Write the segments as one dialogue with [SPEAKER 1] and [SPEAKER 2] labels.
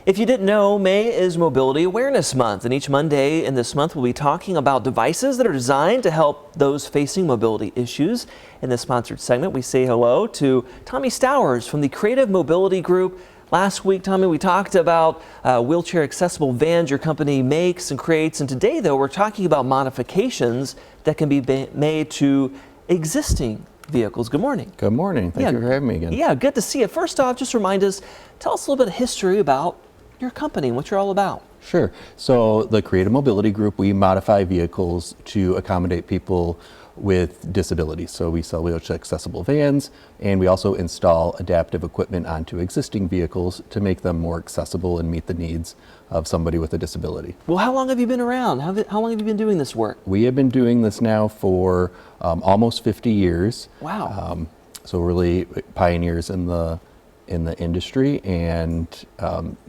[SPEAKER 1] If you didn't know, May is Mobility Awareness Month, and each Monday in this month we'll be talking about devices that are designed to help those facing mobility issues. In this sponsored segment, we say hello to Tommy Stowers from the Creative Mobility Group. Last week, Tommy, we talked about wheelchair accessible vans your company makes and creates, and today, though, we're talking about modifications that can be made to existing vehicles. Good morning.
[SPEAKER 2] Good morning. Thank you for having me again.
[SPEAKER 1] Yeah, good to see you. First off, just remind us, tell us a little bit of history about your company and what you're all about.
[SPEAKER 2] Sure. So the Creative Mobility Group, we modify vehicles to accommodate people with disabilities. So we sell wheelchair accessible vans, and we also install adaptive equipment onto existing vehicles to make them more accessible and meet the needs of somebody with a disability.
[SPEAKER 1] Well, how long have you been around? How long have you been doing this work?
[SPEAKER 2] We have been doing this now for almost 50 years.
[SPEAKER 1] Wow.
[SPEAKER 2] So really pioneers in the industry, and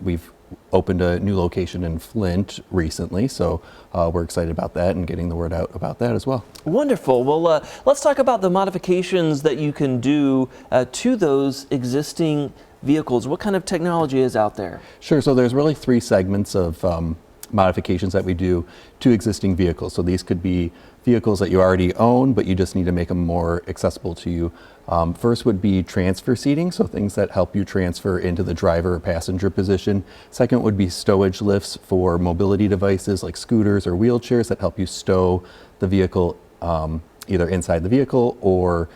[SPEAKER 2] we've opened a new location in Flint recently, so we're excited about that and getting the word out about that as well.
[SPEAKER 1] Wonderful. Well, let's talk about the modifications that you can do to those existing vehicles. What kind of technology is out there?
[SPEAKER 2] Sure. So there's really three segments of modifications that we do to existing vehicles. So these could be vehicles that you already own, but you just need to make them more accessible to you. First would be transfer seating, so things that help you transfer into the driver or passenger position. Second would be stowage lifts for mobility devices like scooters or wheelchairs that help you stow the vehicle either inside the vehicle or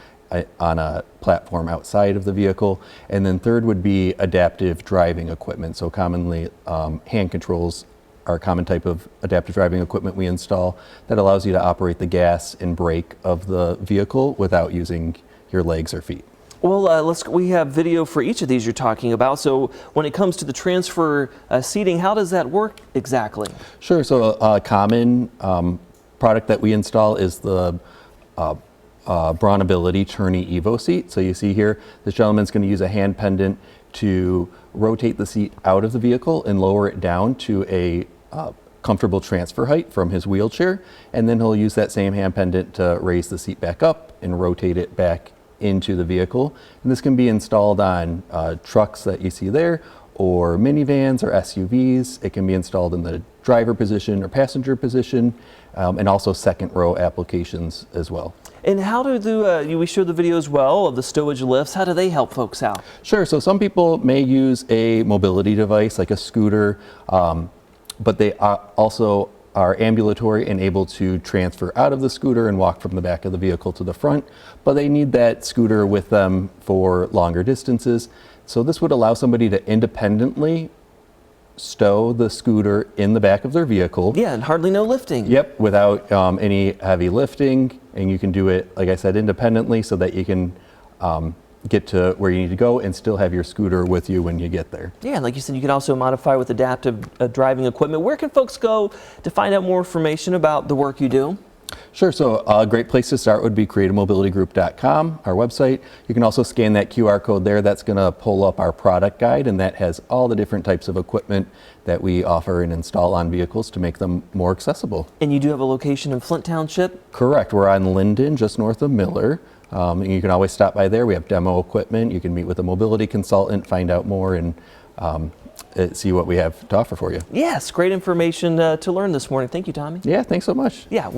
[SPEAKER 2] on a platform outside of the vehicle. And then third would be adaptive driving equipment. So commonly hand controls are a common type of adaptive driving equipment we install that allows you to operate the gas and brake of the vehicle without using your legs or feet.
[SPEAKER 1] Well, we have video for each of these you're talking about. So when it comes to the transfer seating, how does that work exactly?
[SPEAKER 2] Sure. So a common product that we install is the Brawnability Tourney Evo seat. So you see here, this gentleman's going to use a hand pendant to rotate the seat out of the vehicle and lower it down to a comfortable transfer height from his wheelchair, and then he'll use that same hand pendant to raise the seat back up and rotate it back into the vehicle. And this can be installed on trucks that you see there, or minivans or SUVs. It can be installed in the driver position or passenger position, and also second row applications as well.
[SPEAKER 1] And how do we show the video as well of the stowage lifts? How do they help folks out?
[SPEAKER 2] Sure. So some people may use a mobility device like a scooter, but they also are ambulatory and able to transfer out of the scooter and walk from the back of the vehicle to the front, but they need that scooter with them for longer distances. So this would allow somebody to independently stow the scooter in the back of their vehicle.
[SPEAKER 1] Yeah, and hardly no lifting.
[SPEAKER 2] Yep, without any heavy lifting, and you can do it, like I said, independently so that you can get to where you need to go and still have your scooter with you when you get there.
[SPEAKER 1] Yeah, and like you said, you can also modify with adaptive driving equipment. Where can folks go to find out more information about the work you do?
[SPEAKER 2] Sure. So a great place to start would be creativemobilitygroup.com, our website. You can also scan that QR code there. That's going to pull up our product guide, and that has all the different types of equipment that we offer and install on vehicles to make them more accessible.
[SPEAKER 1] And you do have a location in Flint Township?
[SPEAKER 2] Correct. We're on Linden, just north of Miller. And you can always stop by there. We have demo equipment. You can meet with a mobility consultant, find out more, and see what we have to offer for you.
[SPEAKER 1] Yes, great information to learn this morning. Thank you, Tommy.
[SPEAKER 2] Yeah, thanks so much.
[SPEAKER 1] Yeah.